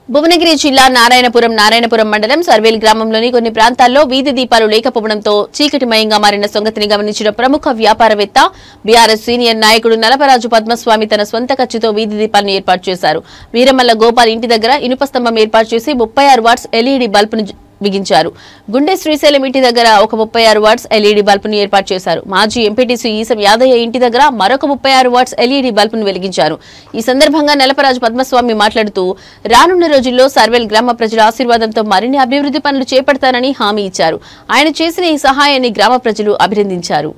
భువనగిరి జిల్లా నారాయణపురం మండలం సర్వేల్ గ్రామంలోని కొన్ని ప్రాంతాల్లో వీధి దీపాలు లేకపోవడంతో చీకటిమయంగా మారిన సంగతిని గమనించిన ప్రముఖ వ్యాపారవేత్త బీఆర్ఎస్ సీనియర్ నాయకుడు నలపరాజు పద్మస్వామి తన స్వంత ఖర్చుతో వీధి దీపాలను ఏర్పాటు చేశారు. వీరమల్ల గోపాల్ ఇంటి దగ్గర ఇనుప స్తంభం ఏర్పాటు చేసి 36 వాట్స్ ఎల్ఈడీ బల్బును బిగించారు. గుండె శ్రీశైలం ఇంటి దగ్గర ఒక 36 వాట్స్ ఎల్ఈడీ బల్బును ఏర్పాటు చేశారు. మాజీ ఎంపీటీసీ ఈసం యాదయ్య ఇంటి దగ్గర మరొక 36 వాట్స్ ఎల్ఈడీ బల్బును వెలిగించారు. ఈ సందర్భంగా నలపరాజు పద్మస్వామి మాట్లాడుతూ రానున్న రోజుల్లో సర్వేల్ గ్రామ ప్రజల ఆశీర్వాదంతో మరిన్ని అభివృద్ధి పనులు చేపడతారని హామీ ఇచ్చారు. ఆయన చేసిన ఈ సహాయాన్ని గ్రామ ప్రజలు అభినందించారు.